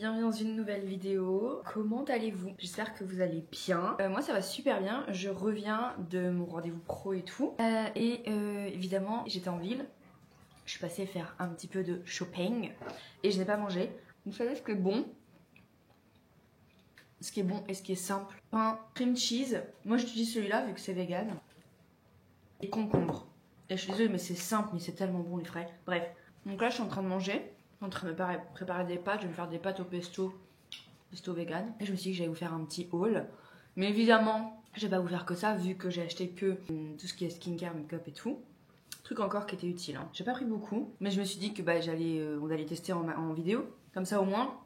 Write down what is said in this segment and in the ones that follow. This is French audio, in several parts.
bienvenue dans une nouvelle vidéo. Comment allez-vous? J'espère que vous allez bien. Moi ça va super bien, je reviens de mon rendez-vous pro et tout. Évidemment j'étais en ville, je suis passée faire un petit peu de shopping et je n'ai pas mangé. Vous savez ce qui est bon? Ce qui est bon et ce qui est simple. Pain cream cheese, moi j'utilise celui-là vu que c'est vegan. Et concombre. Et je suis désolée mais c'est simple mais c'est tellement bon les frais. Bref, donc là je suis en train de manger. En train de me préparer des pâtes, je vais me faire des pâtes au pesto vegan. Et je me suis dit que j'allais vous faire un petit haul. Mais évidemment, je vais pas vous faire que ça vu que j'ai acheté que tout ce qui est skincare, make-up et tout. Truc encore qui était utile. Hein. J'ai pas pris beaucoup, mais je me suis dit que on allait tester en vidéo. Comme ça au moins,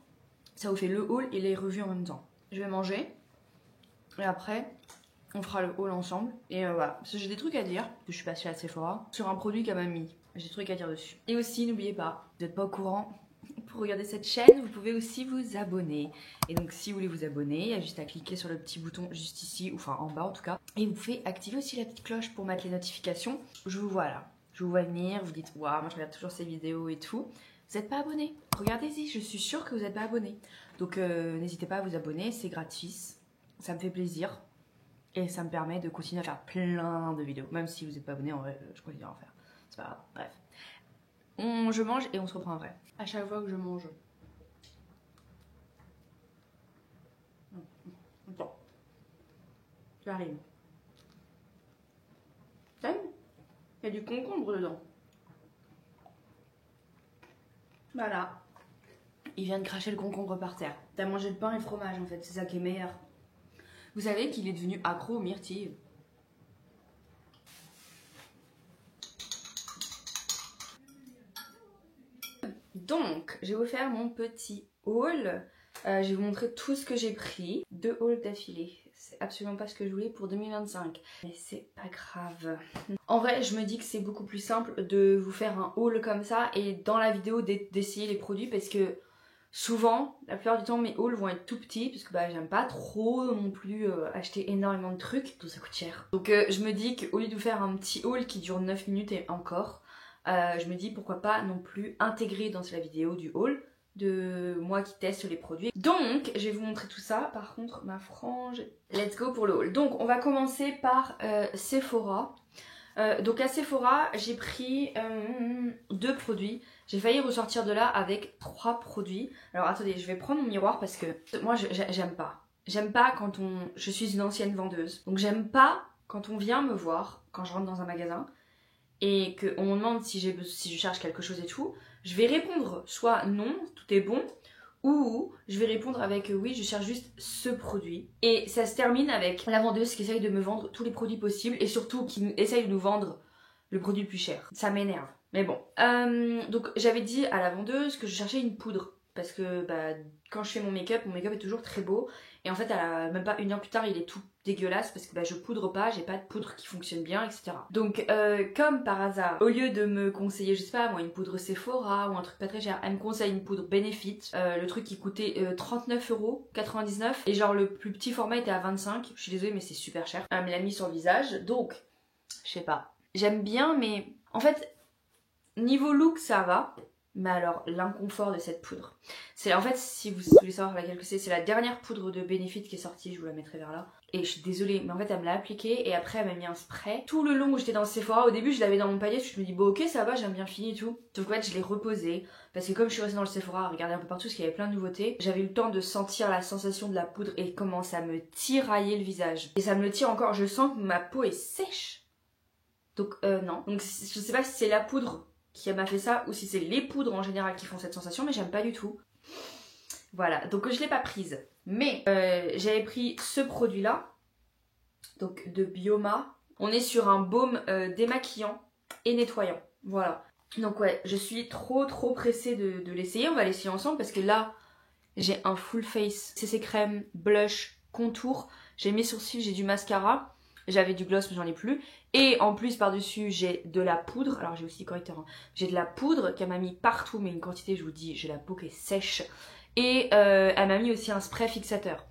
ça vous fait le haul et les revues en même temps. Je vais manger et après, on fera le haul ensemble. Et voilà, parce que j'ai des trucs à dire, que je suis passée à Sephora, sur un produit qu'elle m'a mis. J'ai des trucs à dire dessus. Et aussi, n'oubliez pas, vous n'êtes pas au courant, pour regarder cette chaîne, vous pouvez aussi vous abonner. Et donc, si vous voulez vous abonner, il y a juste à cliquer sur le petit bouton juste ici, ou enfin en bas en tout cas. Et vous pouvez activer aussi la petite cloche pour mettre les notifications. Je vous vois là. Je vous vois venir, vous dites, waouh, moi je regarde toujours ces vidéos et tout. Vous n'êtes pas abonné? Regardez-y, je suis sûre que vous n'êtes pas abonné. Donc, n'hésitez pas à vous abonner, c'est gratis. Ça me fait plaisir. Et ça me permet de continuer à faire plein de vidéos. Même si vous n'êtes pas abonné, en vrai, je continue à en faire. C'est pas grave, bref. Je mange et on se reprend après. À chaque fois que je mange. Attends. J'arrive. T'aimes? Il y a du concombre dedans. Voilà. Il vient de cracher le concombre par terre. T'as mangé le pain et le fromage en fait, c'est ça qui est meilleur. Vous savez qu'il est devenu accro aux myrtilles. Donc, je vais vous faire mon petit haul. Je vais vous montrer tout ce que j'ai pris. 2 hauls d'affilée. C'est absolument pas ce que je voulais pour 2025. Mais c'est pas grave. En vrai, je me dis que c'est beaucoup plus simple de vous faire un haul comme ça et dans la vidéo d'essayer les produits parce que souvent, la plupart du temps, mes hauls vont être tout petits parce que j'aime pas trop non plus acheter énormément de trucs. Tout ça coûte cher. Donc je me dis qu'au lieu de vous faire un petit haul qui dure 9 minutes et encore, je me dis pourquoi pas non plus intégrer dans la vidéo du haul de moi qui teste les produits. Donc je vais vous montrer tout ça. Par contre ma frange, let's go pour le haul. Donc on va commencer par Sephora. Donc à Sephora j'ai pris 2 produits. J'ai failli ressortir de là avec 3 produits. Alors attendez, je vais prendre mon miroir parce que moi j'aime pas. J'aime pas quand je suis une ancienne vendeuse. Donc j'aime pas quand on vient me voir, quand je rentre dans un magasin et qu'on me demande si je cherche quelque chose et tout, je vais répondre soit non, tout est bon, ou je vais répondre avec oui, je cherche juste ce produit. Et ça se termine avec la vendeuse qui essaye de me vendre tous les produits possibles et surtout qui essaye de nous vendre le produit le plus cher. Ça m'énerve. Mais bon. Donc j'avais dit à la vendeuse que je cherchais une poudre. Parce que quand je fais mon make-up est toujours très beau. Et en fait, même pas 1 heure plus tard, il est tout dégueulasse parce que je poudre pas, j'ai pas de poudre qui fonctionne bien, etc. Donc, comme par hasard, au lieu de me conseiller, je sais pas, moi, une poudre Sephora ou un truc pas très cher, elle me conseille une poudre Benefit, le truc qui coûtait 39,99 €. Et genre, le plus petit format était à 25. Je suis désolée, mais c'est super cher. Elle me l'a mis sur le visage. Donc, je sais pas. J'aime bien, mais en fait, niveau look, ça va. Mais alors, l'inconfort de cette poudre. C'est en fait, si vous voulez savoir laquelle que c'est la dernière poudre de Benefit qui est sortie, je vous la mettrai vers là. Et je suis désolée, mais en fait, elle me l'a appliquée et après, elle m'a mis un spray. Tout le long où j'étais dans Sephora, au début, je l'avais dans mon panier, je me dis, bon, ok, ça va, j'aime bien fini et tout. Donc, en fait, je l'ai reposée. Parce que comme je suis restée dans le Sephora à regarder un peu partout, parce qu'il y avait plein de nouveautés, j'avais eu le temps de sentir la sensation de la poudre et comment ça me tiraillait le visage. Et ça me le tire encore, je sens que ma peau est sèche. Donc, non. Donc, je sais pas si c'est la poudre qui m'a fait ça ou si c'est les poudres en général qui font cette sensation, mais j'aime pas du tout. Voilà, donc je l'ai pas prise. Mais j'avais pris ce produit là, donc de Bioma. On est sur un baume démaquillant et nettoyant. Voilà. Donc ouais, je suis trop pressée de l'essayer. On va l'essayer ensemble parce que là, j'ai un full face CC crème, blush, contour. J'ai mes sourcils, j'ai du mascara. J'avais du gloss mais j'en ai plus. Et en plus par-dessus j'ai de la poudre. Alors j'ai aussi correcteur. Hein. J'ai de la poudre qu'elle m'a mis partout. Mais une quantité, je vous dis, j'ai la peau qui est sèche. Et elle m'a mis aussi un spray fixateur.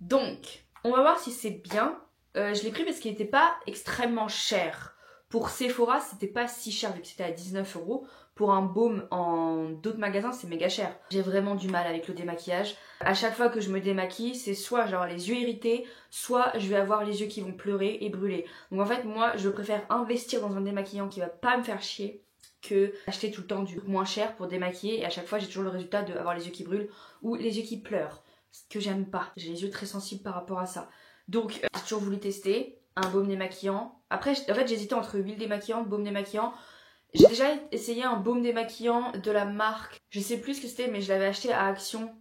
Donc, on va voir si c'est bien. Je l'ai pris parce qu'il n'était pas extrêmement cher. Pour Sephora, c'était pas si cher vu que c'était à 19 €. Pour un baume en d'autres magasins, c'est méga cher. J'ai vraiment du mal avec le démaquillage. À chaque fois que je me démaquille, c'est soit j'ai les yeux irrités, soit je vais avoir les yeux qui vont pleurer et brûler. Donc en fait, moi, je préfère investir dans un démaquillant qui va pas me faire chier que acheter tout le temps du moins cher pour démaquiller. Et à chaque fois, j'ai toujours le résultat d'avoir les yeux qui brûlent ou les yeux qui pleurent. Ce que j'aime pas. J'ai les yeux très sensibles par rapport à ça. Donc, j'ai toujours voulu tester un baume démaquillant. Après, en fait, j'hésitais entre huile démaquillante, baume démaquillant. J'ai déjà essayé un baume démaquillant de la marque, je sais plus ce que c'était, mais je l'avais acheté à Action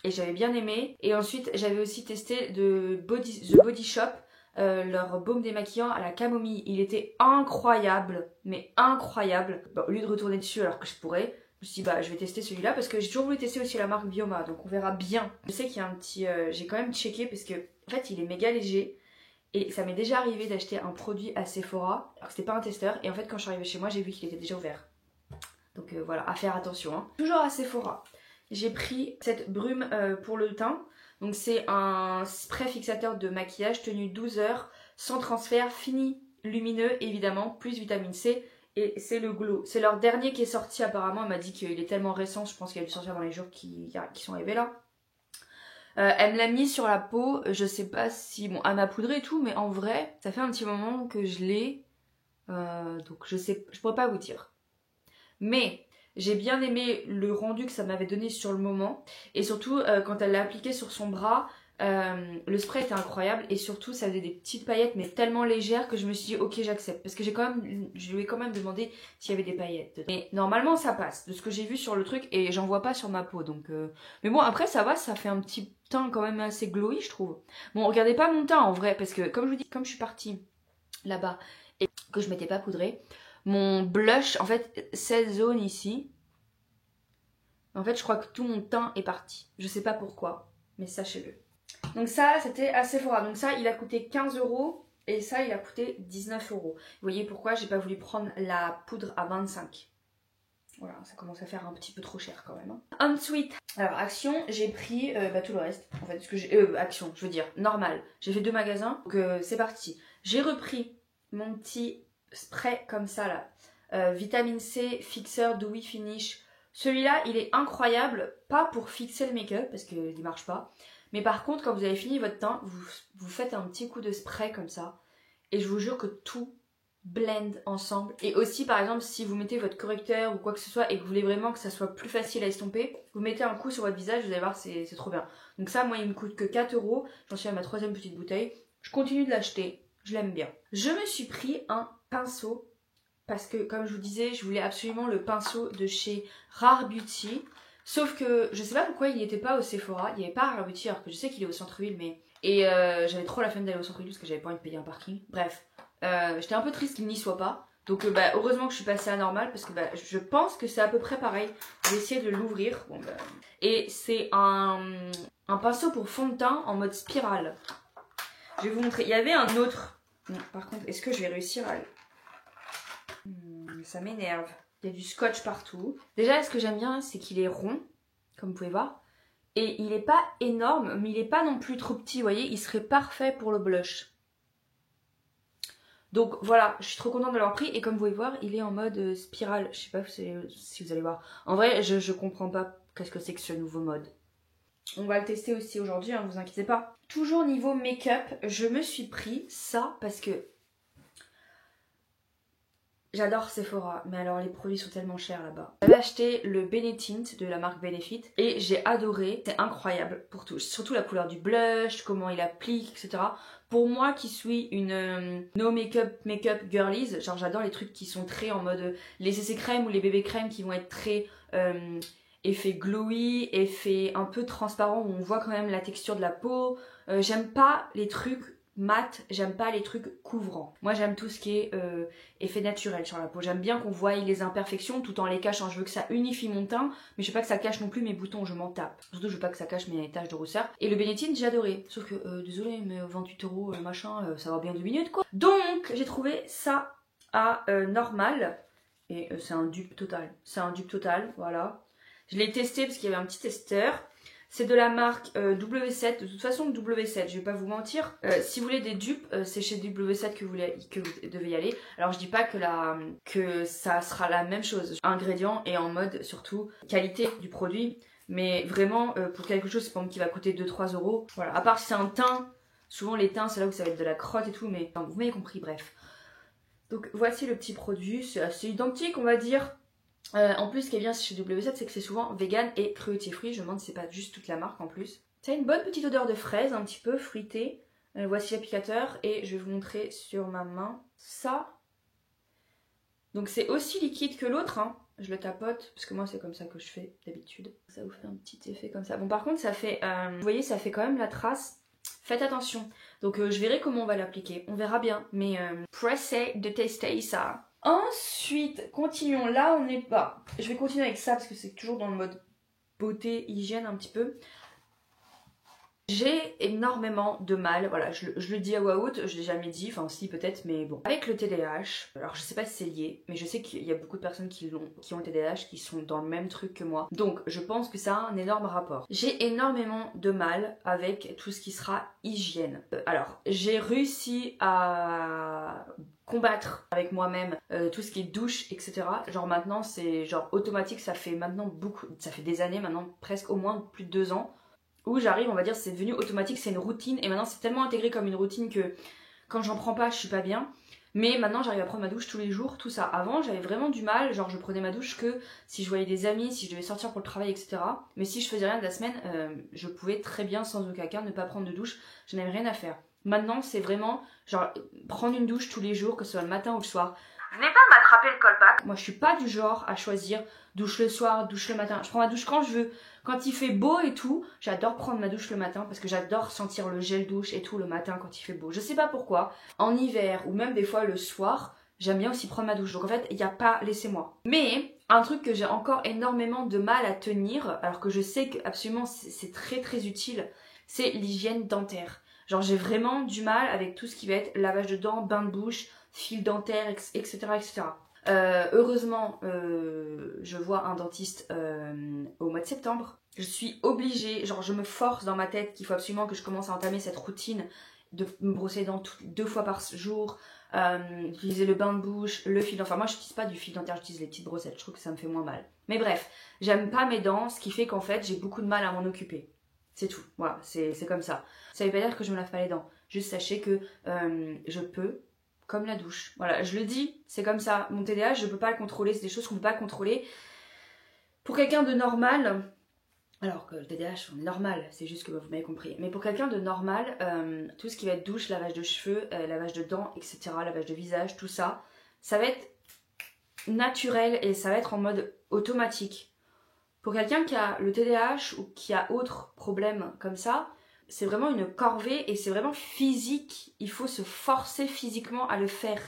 et j'avais bien aimé. Et ensuite, j'avais aussi testé The Body Shop, leur baume démaquillant à la camomille. Il était incroyable, mais incroyable. Bon, au lieu de retourner dessus alors que je pourrais, je me suis dit bah je vais tester celui-là parce que j'ai toujours voulu tester aussi la marque Bioma, donc on verra bien. Je sais qu'il y a un petit... j'ai quand même checké parce que en fait il est méga léger. Et ça m'est déjà arrivé d'acheter un produit à Sephora, alors que c'était pas un testeur, et en fait quand je suis arrivée chez moi j'ai vu qu'il était déjà ouvert. Donc voilà, à faire attention. Hein. Toujours à Sephora, j'ai pris cette brume pour le teint. Donc c'est un spray fixateur de maquillage tenu 12 heures, sans transfert, fini, lumineux évidemment, plus vitamine C. Et c'est le Glow. C'est leur dernier qui est sorti apparemment, elle m'a dit qu'il est tellement récent, je pense qu'il a dû sortir dans les jours qui sont arrivés là. Elle me l'a mis sur la peau, je sais pas si... Bon, elle m'a poudré et tout, mais en vrai, ça fait un petit moment que je l'ai. Donc je pourrais pas vous dire. Mais j'ai bien aimé le rendu que ça m'avait donné sur le moment. Et surtout, quand elle l'a appliqué sur son bras, le spray était incroyable. Et surtout, ça faisait des petites paillettes, mais tellement légères que je me suis dit, ok, j'accepte. Parce que je lui ai quand même demandé s'il y avait des paillettes. Mais normalement, ça passe, de ce que j'ai vu sur le truc. Et j'en vois pas sur ma peau. Donc, mais bon, après, ça va, ça fait un petit teint quand même assez glowy, je trouve. Bon, regardez pas mon teint en vrai. Parce que, comme je vous dis, comme je suis partie là-bas et que je m'étais pas poudrée, mon blush, en fait, cette zone ici, en fait, je crois que tout mon teint est parti. Je sais pas pourquoi, mais sachez-le. Donc ça, c'était à Sephora. Donc ça, il a coûté 15 € et ça, il a coûté 19 €. Vous voyez pourquoi j'ai pas voulu prendre la poudre à 25. Voilà, ça commence à faire un petit peu trop cher quand même. Hein. Ensuite, alors Action, j'ai pris tout le reste. En fait, ce que j'ai... Action, je veux dire, normal. J'ai fait 2 magasins, donc c'est parti. J'ai repris mon petit spray comme ça là. Vitamine C, fixeur Dewy Finish. Celui-là, il est incroyable, pas pour fixer le make-up, parce qu'il ne marche pas. Mais par contre, quand vous avez fini votre teint, vous faites un petit coup de spray comme ça. Et je vous jure que tout blend ensemble. Et aussi, par exemple, si vous mettez votre correcteur ou quoi que ce soit et que vous voulez vraiment que ça soit plus facile à estomper, vous mettez un coup sur votre visage, vous allez voir, c'est trop bien. Donc ça, moi, il me coûte que 4 €. J'en suis à ma 3e petite bouteille. Je continue de l'acheter. Je l'aime bien. Je me suis pris un pinceau parce que, comme je vous disais, je voulais absolument le pinceau de chez Rare Beauty. Sauf que je sais pas pourquoi il n'y était pas au Sephora. Il n'y avait pas à Rare Beauty, alors que je sais qu'il est au centre-ville, mais... Et j'avais trop la flemme d'aller au centre-ville parce que j'avais pas envie de payer un parking. Bref, j'étais un peu triste qu'il n'y soit pas. Donc heureusement que je suis passée à normal parce que je pense que c'est à peu près pareil. Je vais essayer de l'ouvrir. Bon, et c'est un pinceau pour fond de teint en mode spirale. Je vais vous montrer. Il y avait un autre. Non, par contre, est-ce que je vais réussir à... Ça m'énerve. Il y a du scotch partout. Déjà, ce que j'aime bien, c'est qu'il est rond, comme vous pouvez voir. Et il n'est pas énorme, mais il n'est pas non plus trop petit, vous voyez. Il serait parfait pour le blush. Donc voilà, je suis trop contente de l'avoir pris. Et comme vous pouvez voir, il est en mode spirale. Je sais pas si vous allez voir. En vrai, je comprends pas qu'est-ce que c'est que ce nouveau mode. On va le tester aussi aujourd'hui, hein, vous inquiétez pas. Toujours niveau make-up, je me suis pris ça parce que j'adore Sephora, mais alors les produits sont tellement chers là-bas. J'avais acheté le Benetint de la marque Benefit et j'ai adoré, c'est incroyable pour tout. Surtout la couleur du blush, comment il applique, etc. Pour moi qui suis une no make-up girlies, genre j'adore les trucs qui sont très en mode les CC crème ou les bébés crème qui vont être très effet glowy, effet un peu transparent où on voit quand même la texture de la peau. J'aime pas les trucs mat, j'aime pas les trucs couvrants. Moi j'aime tout ce qui est effet naturel sur la peau. J'aime bien qu'on voie les imperfections tout en les cachant. Je veux que ça unifie mon teint, mais je veux pas que ça cache non plus mes boutons, je m'en tape. Surtout je veux pas que ça cache mes taches de rousseur. Et le Benetint j'ai adoré. Sauf que, désolé mais 28 € machin, ça va bien 2 minutes quoi. Donc j'ai trouvé ça à normal. Et c'est un dupe total. C'est un dupe total, voilà. Je l'ai testé parce qu'il y avait un petit testeur. C'est de la marque W7. De toute façon, W7, je vais pas vous mentir. Si vous voulez des dupes, c'est chez W7 que vous devez y aller. Alors je dis pas que ça sera la même chose. Ingrédients et en mode surtout qualité du produit. Mais vraiment, pour quelque chose qui va coûter 2-3 euros. Voilà. À part si c'est un teint. Souvent les teints, c'est là où ça va être de la crotte et tout. Mais enfin, vous m'avez compris, bref. Donc voici le petit produit. C'est assez identique, on va dire. En plus, ce qui est bien chez W7, c'est que c'est souvent vegan et cruelty free. Je me demande si c'est pas juste toute la marque en plus. Ça a une bonne petite odeur de fraise, un petit peu fruitée. Voici l'applicateur et je vais vous montrer sur ma main ça. Donc c'est aussi liquide que l'autre, hein. Je le tapote parce que moi c'est comme ça que je fais d'habitude. Ça vous fait un petit effet comme ça. Bon par contre ça fait, vous voyez ça fait quand même la trace. Faites attention. Donc je verrai comment on va l'appliquer. On verra bien. Mais pressez de tester ça. Ensuite, continuons. Là, on est pas. Je vais continuer avec ça parce que c'est toujours dans le mode beauté, hygiène un petit peu. J'ai énormément de mal, voilà, je le dis à voix haute, je l'ai jamais dit, enfin si peut-être, mais bon. Avec le TDAH, alors je sais pas si c'est lié, mais je sais qu'il y a beaucoup de personnes qui ont le TDAH qui sont dans le même truc que moi. Donc je pense que ça a un énorme rapport. J'ai énormément de mal avec tout ce qui sera hygiène. Alors, j'ai réussi à combattre avec moi-même tout ce qui est douche, etc. Genre maintenant c'est genre automatique, ça fait des années maintenant, presque au moins plus de 2 ans. Où j'arrive, on va dire, c'est devenu automatique, c'est une routine. Et maintenant, c'est tellement intégré comme une routine que quand j'en prends pas, je suis pas bien. Mais maintenant, j'arrive à prendre ma douche tous les jours, tout ça. Avant, j'avais vraiment du mal. Genre, je prenais ma douche que si je voyais des amis, si je devais sortir pour le travail, etc. Mais si je faisais rien de la semaine, je pouvais très bien, sans aucun cas, ne pas prendre de douche. Je n'avais rien à faire. Maintenant, c'est vraiment, genre, prendre une douche tous les jours, que ce soit le matin ou le soir. Venez pas m'attraper le callback. Moi, je suis pas du genre à choisir douche le soir, douche le matin. Je prends ma douche quand je veux. Quand il fait beau et tout, j'adore prendre ma douche le matin parce que j'adore sentir le gel douche et tout le matin quand il fait beau. Je sais pas pourquoi. En hiver ou même des fois le soir, j'aime bien aussi prendre ma douche. Donc en fait, il n'y a pas laissez-moi. Mais un truc que j'ai encore énormément de mal à tenir, alors que je sais que absolument c'est très très utile, c'est l'hygiène dentaire. Genre j'ai vraiment du mal avec tout ce qui va être lavage de dents, bain de bouche, fil dentaire, etc. etc. Heureusement, je vois un dentiste au mois de septembre. Je suis obligée, genre je me force dans ma tête qu'il faut absolument que je commence à entamer cette routine de me brosser les dents 2 fois par jour, d'utiliser le bain de bouche, le fil dentaire. Enfin moi je n'utilise pas du fil dentaire, j'utilise les petites brossettes, je trouve que ça me fait moins mal. Mais bref, j'aime pas mes dents, ce qui fait qu'en fait j'ai beaucoup de mal à m'en occuper. C'est tout, voilà, c'est comme ça. Ça veut pas dire que je me lave pas les dents, juste sachez que je peux, comme la douche. Voilà, je le dis, c'est comme ça. Mon TDAH, je peux pas le contrôler, c'est des choses qu'on peut pas contrôler. Pour quelqu'un de normal, alors que le TDAH, on est normal, c'est juste que vous m'avez compris. Mais pour quelqu'un de normal, tout ce qui va être douche, lavage de cheveux, lavage de dents, etc., lavage de visage, tout ça, ça va être naturel et ça va être en mode automatique. Pour quelqu'un qui a le TDAH ou qui a autre problème comme ça, c'est vraiment une corvée et c'est vraiment physique. Il faut se forcer physiquement à le faire.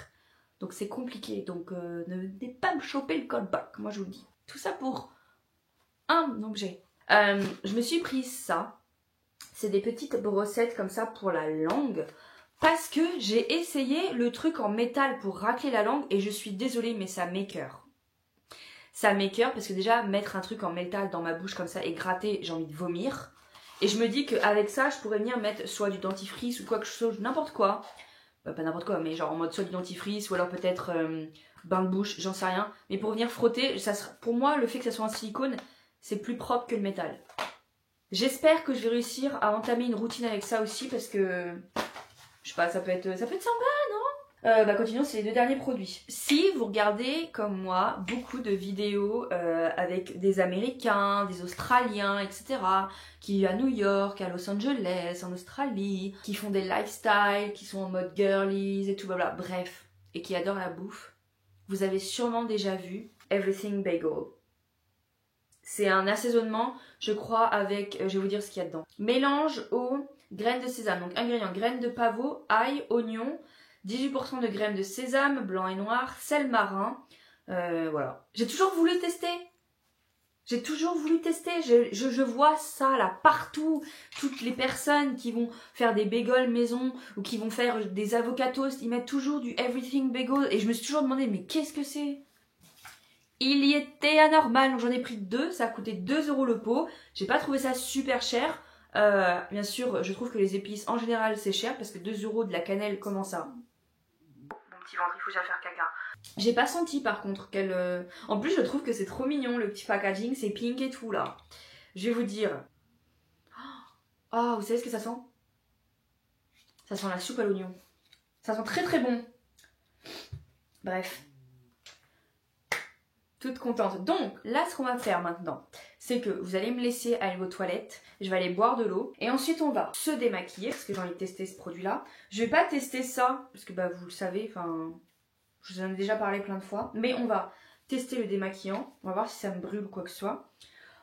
Donc c'est compliqué. Donc ne venez pas me choper le callback, moi je vous le dis. Tout ça pour un objet. Je me suis pris ça. C'est des petites brossettes comme ça pour la langue. Parce que j'ai essayé le truc en métal pour racler la langue et je suis désolée mais ça m'écoeure. Ça m'écoeure parce que déjà mettre un truc en métal dans ma bouche comme ça et gratter, j'ai envie de vomir. Et je me dis qu'avec ça, je pourrais venir mettre soit du dentifrice ou quoi que ce soit, n'importe quoi. Pas n'importe quoi, mais genre en mode soit du dentifrice ou alors peut-être bain de bouche, j'en sais rien. Mais pour venir frotter, ça sera, pour moi, le fait que ça soit en silicone, c'est plus propre que le métal. J'espère que je vais réussir à entamer une routine avec ça aussi parce que, je sais pas, ça peut être sympa, non ? Continuons, c'est les 2 derniers produits. Si vous regardez, comme moi, beaucoup de vidéos avec des Américains, des Australiens, etc., qui vivent à New York, à Los Angeles, en Australie, qui font des lifestyles, qui sont en mode girlies et tout, blabla, bref, et qui adorent la bouffe, vous avez sûrement déjà vu Everything Bagel. C'est un assaisonnement, je crois, avec, je vais vous dire ce qu'il y a dedans. Mélange aux graines de sésame, donc ingrédients, graines de pavot, ail, oignon, 18% de graines de sésame, blanc et noir, sel marin, voilà. J'ai toujours voulu tester. Je vois ça là partout. Toutes les personnes qui vont faire des bagels maison ou qui vont faire des avocats toast, ils mettent toujours du everything bagel. Et je me suis toujours demandé, mais qu'est-ce que c'est? Il y était anormal, donc j'en ai pris 2, ça a coûté 2 € le pot. J'ai pas trouvé ça super cher. Bien sûr, je trouve que les épices en général c'est cher parce que 2 € de la cannelle, comment ça? Mon petit ventre, il faut que j'aille faire caca. J'ai pas senti par contre qu'elle... En plus je trouve que c'est trop mignon le petit packaging, c'est pink et tout là. Je vais vous dire... Ah, vous savez ce que ça sent? Ça sent la soupe à l'oignon. Ça sent très très bon. Bref. Toute contente. Donc là ce qu'on va faire maintenant, c'est que vous allez me laisser aller aux toilettes, je vais aller boire de l'eau et ensuite on va se démaquiller parce que j'ai envie de tester ce produit là. Je vais pas tester ça parce que bah vous le savez, enfin je vous en ai déjà parlé plein de fois, mais on va tester le démaquillant, on va voir si ça me brûle ou quoi que ce soit.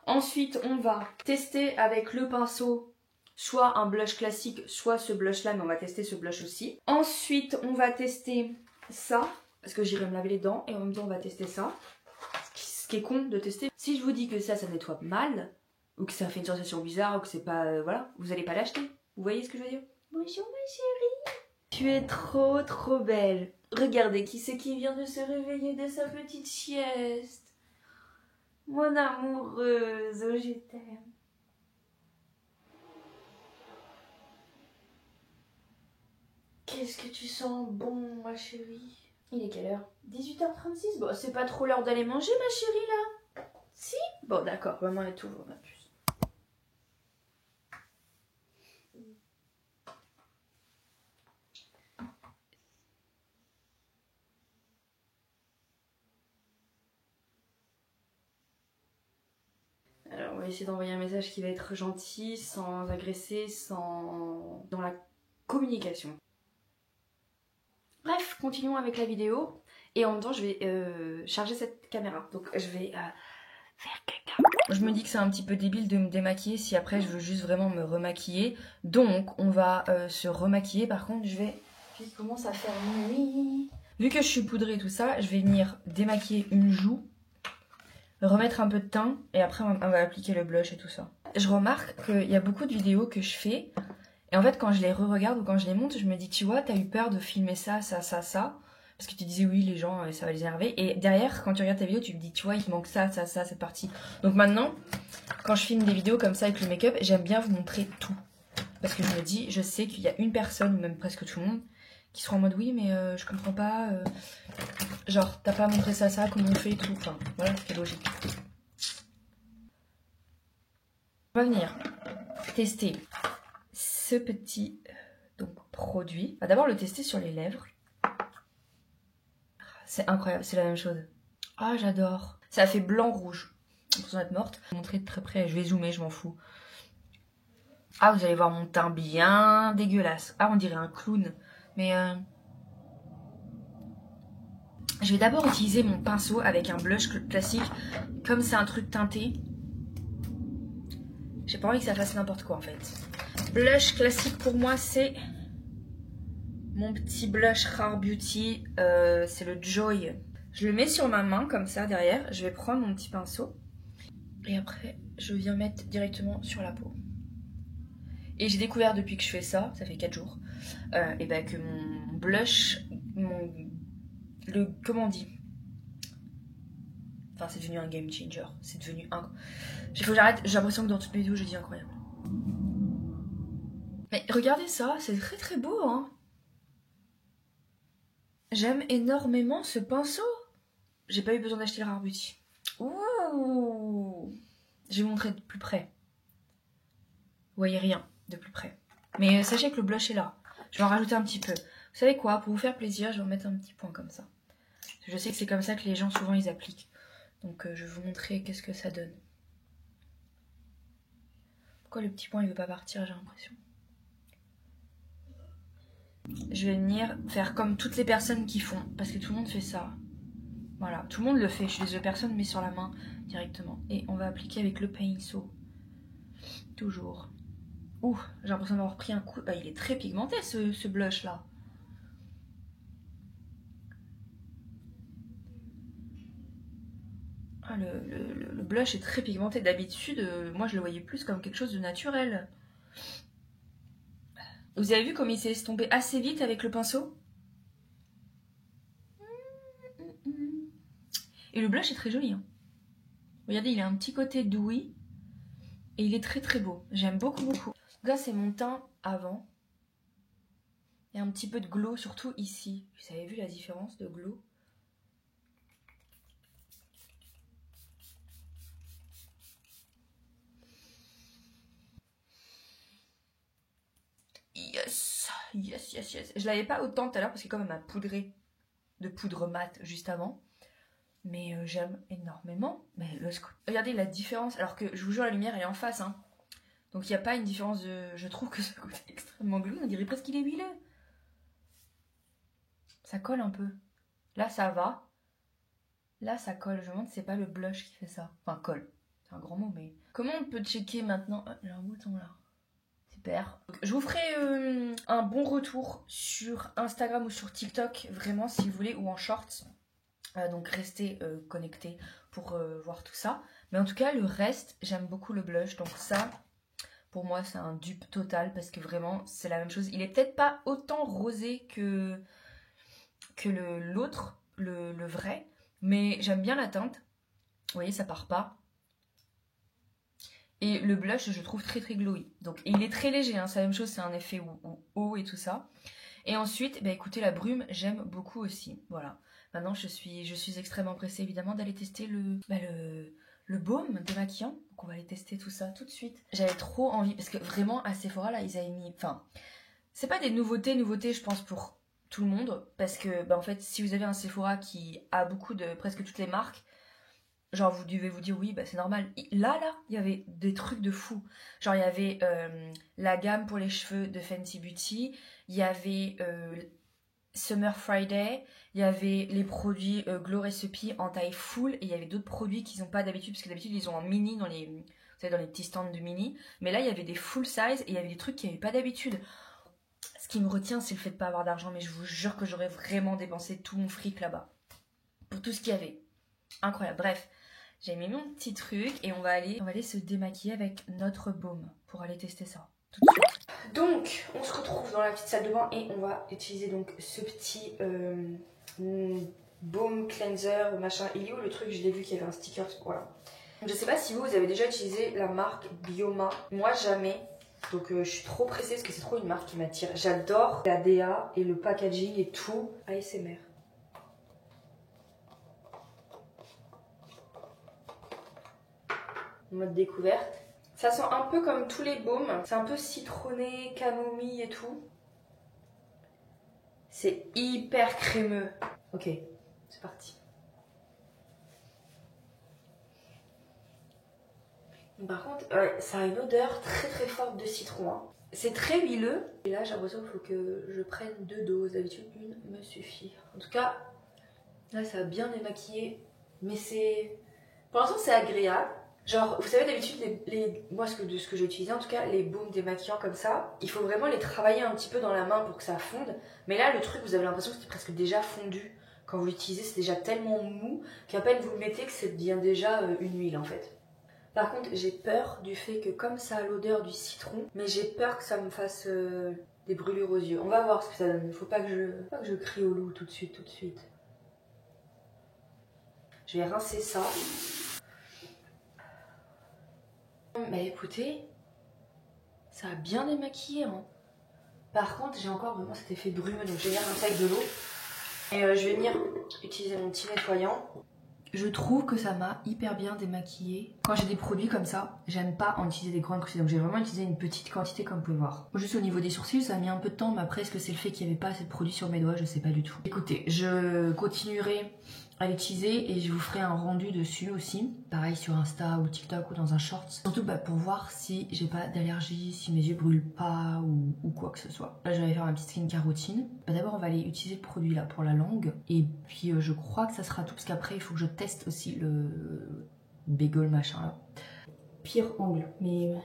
Ensuite on va tester avec le pinceau soit un blush classique, soit ce blush là, mais on va tester ce blush aussi. Ensuite on va tester ça parce que j'irai me laver les dents et en même temps on va tester ça. Ce qui est con de tester. Si je vous dis que ça nettoie mal, ou que ça fait une sensation bizarre, ou que c'est pas... voilà, vous allez pas l'acheter. Vous voyez ce que je veux dire? Bonjour ma chérie. Tu es trop trop belle. Regardez qui c'est qui vient de se réveiller de sa petite sieste. Mon amoureuse, oh je t'aime. Qu'est-ce que tu sens bon ma chérie. Il est quelle heure? 18h36. Bon, c'est pas trop l'heure d'aller manger, ma chérie, là? Si? Bon, d'accord, maman est toujours ma puce. Alors, on va essayer d'envoyer un message qui va être gentil, sans agresser, sans... dans la communication. Bref, continuons avec la vidéo. Et en même temps, je vais charger cette caméra. Donc, je vais faire caca. Je me dis que c'est un petit peu débile de me démaquiller si après je veux juste vraiment me remaquiller. Donc, on va se remaquiller. Par contre, je vais... Puis, commence à faire nuit. Vu que je suis poudrée et tout ça, je vais venir démaquiller une joue, remettre un peu de teint et après on va appliquer le blush et tout ça. Je remarque qu'il y a beaucoup de vidéos que je fais et en fait quand je les re-regarde ou quand je les monte, je me dis tu vois, t'as eu peur de filmer ça, ça, ça, ça. Parce que tu disais oui, les gens, ça va les énerver. Et derrière, quand tu regardes ta vidéo, tu me dis, tu vois, il te manque ça, ça, ça, cette partie. Donc maintenant, quand je filme des vidéos comme ça avec le make-up, j'aime bien vous montrer tout. Parce que je me dis, je sais qu'il y a une personne, ou même presque tout le monde, qui sera en mode, oui, mais je comprends pas. Genre, t'as pas montré ça, ça, comment on fait et tout. Enfin, voilà, c'est logique. On va venir tester ce petit donc, produit. On va d'abord le tester sur les lèvres. C'est incroyable, c'est la même chose. Ah, j'adore. Ça a fait blanc-rouge. L'impression d'être morte. Je vais vous montrer de très près, je vais zoomer, je m'en fous. Ah, vous allez voir mon teint bien dégueulasse. Ah, on dirait un clown. Mais je vais d'abord utiliser mon pinceau avec un blush classique. Comme c'est un truc teinté, j'ai pas envie que ça fasse n'importe quoi en fait. Blush classique pour moi, c'est mon petit blush Rare Beauty. C'est le Joy. Je le mets sur ma main comme ça derrière. Je vais prendre mon petit pinceau. Et après, je viens mettre directement sur la peau. Et j'ai découvert depuis que je fais ça, ça fait 4 jours, et ben que mon blush, comment on dit? Enfin, c'est devenu un game changer. C'est devenu un... Il faut que j'arrête, j'ai l'impression que dans toutes mes vidéos, je dis incroyable. Mais regardez ça, c'est très très beau, hein. J'aime énormément ce pinceau. J'ai pas eu besoin d'acheter le Rare Beauty. Ouh. Je vais vous montrer de plus près. Vous voyez rien de plus près. Mais sachez que le blush est là. Je vais en rajouter un petit peu. Vous savez quoi? Pour vous faire plaisir, je vais en mettre un petit point comme ça. Je sais que c'est comme ça que les gens souvent ils appliquent. Donc je vais vous montrer qu'est-ce que ça donne. Pourquoi le petit point il veut pas partir, j'ai l'impression. Je vais venir faire comme toutes les personnes qui font. Parce que tout le monde fait ça. Voilà, tout le monde le fait. Je suis désolée, personne met sur la main directement. Et on va appliquer avec le pinceau. Toujours. Ouh, j'ai l'impression d'avoir pris un coup. Ah, il est très pigmenté ce blush là. Ah, le blush est très pigmenté. D'habitude, moi je le voyais plus comme quelque chose de naturel. Vous avez vu comme il s'est estompé assez vite avec le pinceau? Et le blush est très joli. Hein. Regardez, il a un petit côté dewy. Et il est très très beau. J'aime beaucoup beaucoup. Là, c'est mon teint avant. Il y a un petit peu de glow, surtout ici. Vous avez vu la différence de glow? Yes, yes, yes, yes. Je l'avais pas autant tout à l'heure parce que comme elle m'a poudré de poudre mat juste avant. Mais j'aime énormément. Mais regardez la différence. Alors que je vous jure, la lumière elle est en face. Hein. Donc il n'y a pas une différence de... Je trouve que ce côté extrêmement glue. On dirait presque qu'il est huileux. Ça colle un peu. Là ça va. Là ça colle. Je me demande si c'est pas le blush qui fait ça. Enfin colle. C'est un grand mot mais... Comment on peut checker maintenant... Oh, il y a un bouton là. Super. Je vous ferai un bon retour sur Instagram ou sur TikTok. Vraiment si vous voulez. Ou en shorts. Donc restez connectés pour voir tout ça. Mais en tout cas le reste j'aime beaucoup le blush. Donc ça pour moi c'est un dupe total. Parce que vraiment c'est la même chose. Il est peut-être pas autant rosé que l'autre, le vrai. Mais j'aime bien la teinte. Vous voyez ça part pas. Et le blush je trouve très très glowy. Donc il est très léger. Hein, c'est la même chose. C'est un effet haut et tout ça. Et ensuite bah, écoutez la brume j'aime beaucoup aussi. Voilà. Maintenant, je suis extrêmement pressée, évidemment, d'aller tester le baume démaquillant. Donc, on va aller tester tout ça tout de suite. J'avais trop envie, parce que vraiment, à Sephora, là, ils avaient mis... Enfin, c'est pas des nouveautés, je pense, pour tout le monde. Parce que, bah, en fait, si vous avez un Sephora qui a beaucoup de... presque toutes les marques, genre, vous devez vous dire, oui, bah, c'est normal. Là, il y avait des trucs de fou. Genre, il y avait la gamme pour les cheveux de Fenty Beauty. Il y avait... Summer Friday, il y avait les produits Glow Recipe en taille full et il y avait d'autres produits qu'ils n'ont pas d'habitude parce que d'habitude ils ont en mini dans les, vous savez, dans les petits stands de mini, mais là il y avait des full size et il y avait des trucs qu'il n'y avait pas d'habitude. Ce qui me retient c'est le fait de ne pas avoir d'argent, mais je vous jure que j'aurais vraiment dépensé tout mon fric là-bas pour tout ce qu'il y avait. Incroyable. Bref, j'ai mis mon petit truc et on va aller se démaquiller avec notre baume pour aller tester ça. Tout de suite. Donc, on se retrouve dans la petite salle de bain et on va utiliser donc ce petit baume cleanser, machin. Il est où le truc? Je l'ai vu qu'il y avait un sticker, voilà. Je sais pas si vous avez déjà utilisé la marque Bioma. Moi, jamais. Donc, je suis trop pressée parce que c'est trop une marque qui m'attire. J'adore la DA et le packaging et tout. ASMR. Mode découverte. Ça sent un peu comme tous les baumes. C'est un peu citronné, camomille et tout. C'est hyper crémeux. Ok, c'est parti. Par contre, ouais, ça a une odeur très très forte de citron. Hein. C'est très huileux. Et là, j'ai l'impression qu'il faut que je prenne 2 doses. D'habitude, une me suffit. En tout cas, là, ça a bien démaquillé. Mais c'est... Pour l'instant, c'est agréable. Genre, vous savez, d'habitude, moi, de ce que j'ai utilisé, en tout cas, les baumes démaquillants comme ça, il faut vraiment les travailler un petit peu dans la main pour que ça fonde. Mais là, le truc, vous avez l'impression que c'est presque déjà fondu. Quand vous l'utilisez, c'est déjà tellement mou qu'à peine vous le mettez que ça devient déjà une huile, en fait. Par contre, j'ai peur du fait que comme ça a l'odeur du citron, mais j'ai peur que ça me fasse des brûlures aux yeux. On va voir ce que ça donne. Il faut pas que je crie au loup tout de suite. Je vais rincer ça. Bah écoutez, ça a bien démaquillé. Hein. Par contre, j'ai encore vraiment cet effet brumeux, donc je vais venir rincer avec de l'eau. Et je vais venir utiliser mon petit nettoyant. Je trouve que ça m'a hyper bien démaquillé. Quand j'ai des produits comme ça, j'aime pas en utiliser des grandes quantités. Donc j'ai vraiment utilisé une petite quantité comme vous pouvez voir. Juste au niveau des sourcils, ça a mis un peu de temps, mais après est-ce que c'est le fait qu'il n'y avait pas assez de produits sur mes doigts? Je sais pas du tout. Écoutez, je continuerai à l'utiliser et je vous ferai un rendu dessus aussi. Pareil sur Insta ou TikTok ou dans un short. Surtout pour voir si j'ai pas d'allergie, si mes yeux brûlent pas ou quoi que ce soit. Là je vais aller faire ma petite skincare routine. D'abord on va aller utiliser le produit là pour la langue. Et puis je crois que ça sera tout parce qu'après il faut que je teste aussi le bagel machin là. Pire angle, mais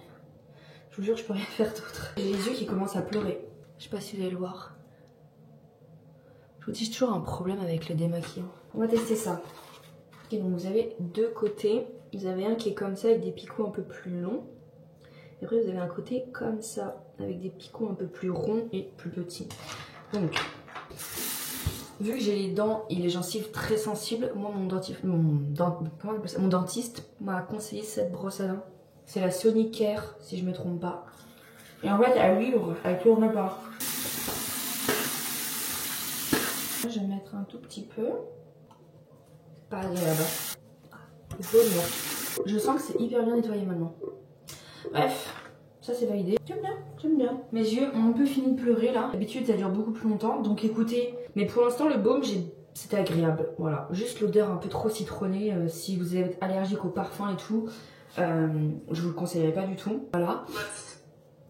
je vous jure je peux rien faire d'autre. J'ai les yeux qui commencent à pleurer. Je sais pas si vous allez le voir. Je vous dis, j'ai toujours un problème avec le démaquillant. On va tester ça. Ok, donc vous avez 2 côtés. Vous avez un qui est comme ça avec des picots un peu plus longs. Et après vous avez un côté comme ça avec des picots un peu plus ronds et plus petits. Donc Vu que j'ai les dents et les gencives très sensibles, moi mon dentiste m'a conseillé cette brosse à dents. C'est la Sonicare si je me trompe pas. Et en fait elle livre, elle tourne pas. Je vais mettre un tout petit peu. C'est pas agréable. Je sens que c'est hyper bien nettoyé maintenant. Bref, ça c'est validé. J'aime bien, j'aime bien. Mes yeux ont un peu fini de pleurer là. D'habitude ça dure beaucoup plus longtemps, donc écoutez. Mais pour l'instant le baume, c'était agréable. Voilà, juste l'odeur un peu trop citronnée. Si vous êtes allergique au parfum et tout, je vous le conseillerais pas du tout. Voilà.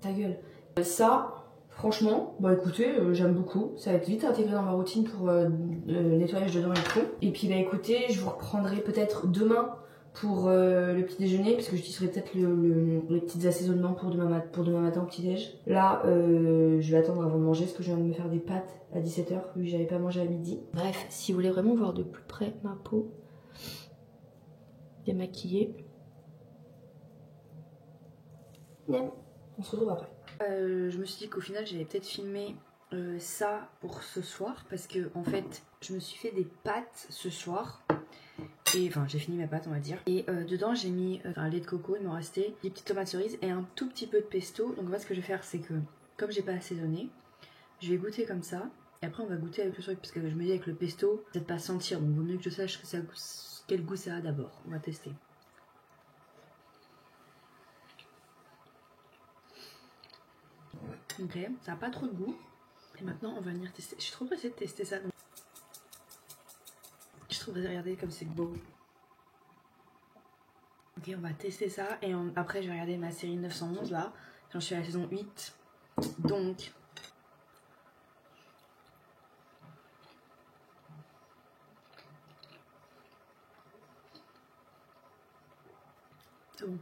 Ta gueule. Ça, franchement, bah écoutez, j'aime beaucoup. Ça va être vite intégré dans ma routine pour nettoyage de dents et tout. Et puis bah écoutez, je vous reprendrai peut-être demain pour le petit déjeuner, parce que j'utiliserai peut-être les petits assaisonnements pour demain matin au petit déj. Là, je vais attendre avant de manger, parce que je viens de me faire des pâtes à 17 h, vu que j'avais pas mangé à midi. Bref, si vous voulez vraiment voir de plus près ma peau bien maquillée, on se retrouve après. Je me suis dit qu'au final j'allais peut-être filmer ça pour ce soir, parce que en fait je me suis fait des pâtes ce soir. Et enfin j'ai fini ma pâte on va dire. Et dedans j'ai mis un lait de coco, il m'en restait des petites tomates cerises et un tout petit peu de pesto. Donc en fait ce que je vais faire c'est que comme j'ai pas assaisonné, je vais goûter comme ça. Et après on va goûter avec le truc, parce que je me dis avec le pesto, peut-être pas sentir, donc vaut mieux que je sache que quel goût ça a d'abord. On va tester. Ok, ça n'a pas trop de goût. Et maintenant on va venir tester. Je suis trop pressée de tester ça. Donc... je trouve, regardez comme c'est beau. Ok, on va tester ça. Et après je vais regarder ma série 911 là. J'en suis à la saison 8. Donc... c'est bon.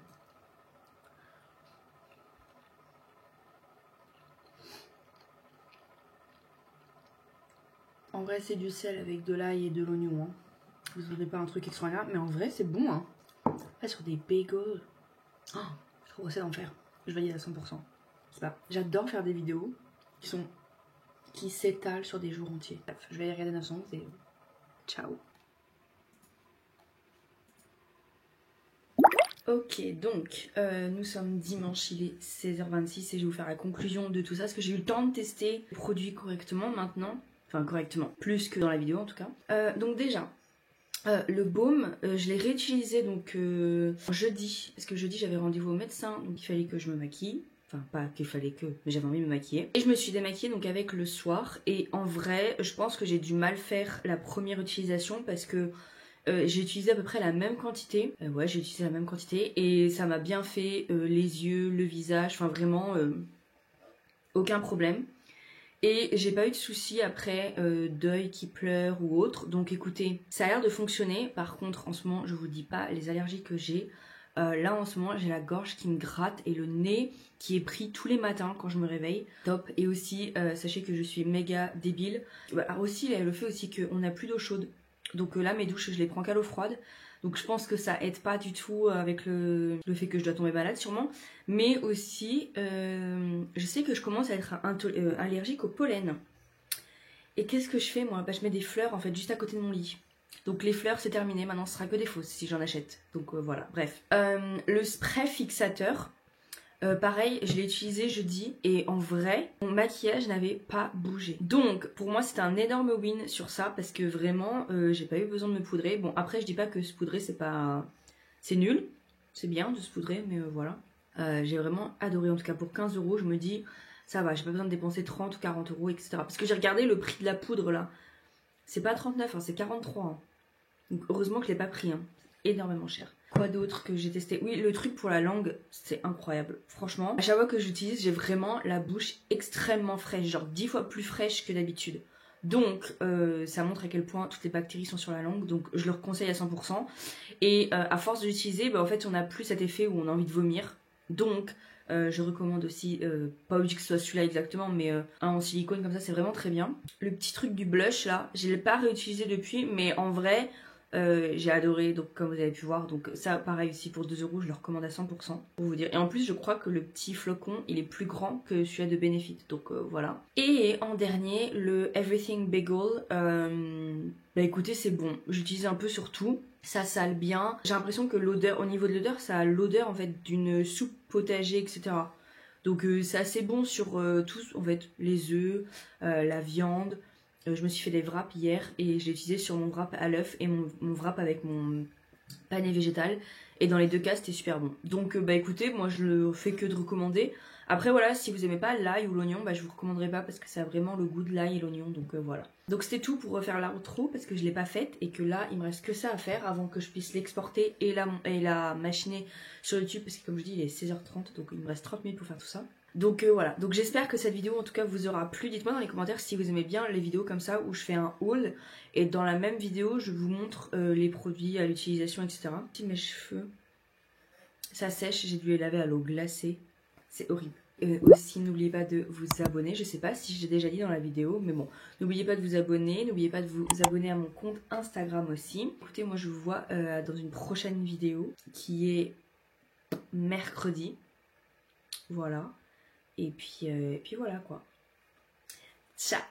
En vrai c'est du sel avec de l'ail et de l'oignon. Hein. Vous n'aurez pas un truc extraordinaire, mais en vrai c'est bon. Hein. Là sur des bagels. Oh, je trouve ça d'enfer. Je valide à 100%. C'est pas. J'adore faire des vidéos qui s'étalent sur des jours entiers. Bref, je vais aller regarder 911 et ciao. Ok, donc nous sommes dimanche, il est 16h26 et je vais vous faire la conclusion de tout ça, parce que j'ai eu le temps de tester le produit correctement maintenant. Enfin correctement, plus que dans la vidéo en tout cas. Donc déjà, le baume, je l'ai réutilisé donc jeudi, parce que jeudi j'avais rendez-vous au médecin, donc il fallait que je me maquille. Enfin pas qu'il fallait que, mais j'avais envie de me maquiller. Et je me suis démaquillée donc avec le soir, et en vrai je pense que j'ai dû mal faire la première utilisation, parce que j'ai utilisé à peu près la même quantité. Ouais, j'ai utilisé la même quantité et ça m'a bien fait les yeux, le visage, enfin vraiment aucun problème. Et j'ai pas eu de soucis après d'œil qui pleure ou autre. Donc écoutez, ça a l'air de fonctionner. Par contre, en ce moment, je vous dis pas les allergies que j'ai. Là en ce moment, j'ai la gorge qui me gratte et le nez qui est pris tous les matins quand je me réveille. Top. Et aussi, sachez que je suis méga débile. Alors aussi, il y a le fait aussi qu'on n'a plus d'eau chaude. Donc là, mes douches, je les prends qu'à l'eau froide. Donc je pense que ça aide pas du tout avec le fait que je dois tomber malade sûrement. Mais aussi, je sais que je commence à être allergique au pollen. Et qu'est-ce que je fais moi? Bah, je mets des fleurs en fait juste à côté de mon lit. Donc les fleurs c'est terminé, maintenant ce sera que des fausses si j'en achète. Donc voilà, bref. Le spray fixateur. Pareil, je l'ai utilisé jeudi et en vrai, mon maquillage n'avait pas bougé. Donc, pour moi, c'était un énorme win sur ça parce que vraiment, j'ai pas eu besoin de me poudrer. Bon, après, je dis pas que se poudrer, c'est pas... c'est nul. C'est bien de se poudrer, mais voilà. J'ai vraiment adoré. En tout cas, pour 15 €, je me dis, ça va, j'ai pas besoin de dépenser 30 ou 40 €, etc. Parce que j'ai regardé le prix de la poudre, là. C'est pas 39, hein, c'est 43. Hein. Donc, heureusement que je l'ai pas pris. Hein. Énormément cher. Quoi d'autre que j'ai testé? Oui, le truc pour la langue, c'est incroyable. Franchement, à chaque fois que j'utilise, j'ai vraiment la bouche extrêmement fraîche, genre 10 fois plus fraîche que d'habitude. Donc, ça montre à quel point toutes les bactéries sont sur la langue, donc je le conseille à 100%. Et à force de l'utiliser, bah, en fait, on n'a plus cet effet où on a envie de vomir. Donc, je recommande aussi, pas obligé que ce soit celui-là exactement, mais un en silicone comme ça, c'est vraiment très bien. Le petit truc du blush là, je ne l'ai pas réutilisé depuis, mais en vrai... J'ai adoré, donc comme vous avez pu voir, donc ça pareil aussi pour 2 €, je le recommande à 100% pour vous dire. Et en plus je crois que le petit flocon il est plus grand que celui de Benefit, donc voilà. Et en dernier le Everything Bagel, bah écoutez c'est bon, j'utilise un peu sur tout, ça sale bien. J'ai l'impression que l'odeur, au niveau de l'odeur, ça a l'odeur en fait d'une soupe potager, etc. Donc c'est assez bon sur tous en fait, les œufs, la viande. Je me suis fait des wraps hier et je l'ai utilisé sur mon wrap à l'œuf et mon wrap avec mon panier végétal. Et dans les deux cas, c'était super bon. Donc bah écoutez, moi je le fais que de recommander. Après voilà, si vous aimez pas l'ail ou l'oignon, bah je vous recommanderai pas parce que ça a vraiment le goût de l'ail et l'oignon. Donc voilà. Donc c'était tout pour refaire l'outro parce que je l'ai pas faite et que là il me reste que ça à faire avant que je puisse l'exporter et la machiner sur YouTube parce que comme je dis il est 16h30 donc il me reste 30 minutes pour faire tout ça. Donc voilà, donc j'espère que cette vidéo en tout cas vous aura plu. Dites-moi dans les commentaires si vous aimez bien les vidéos comme ça où je fais un haul et dans la même vidéo je vous montre les produits à l'utilisation, etc. Si mes cheveux ça sèche, j'ai dû les laver à l'eau glacée, c'est horrible. Aussi n'oubliez pas de vous abonner, je sais pas si j'ai déjà dit dans la vidéo mais bon, n'oubliez pas de vous abonner, n'oubliez pas de vous abonner à mon compte Instagram aussi. Écoutez, moi je vous vois dans une prochaine vidéo qui est mercredi, voilà. Et puis voilà quoi. Ciao!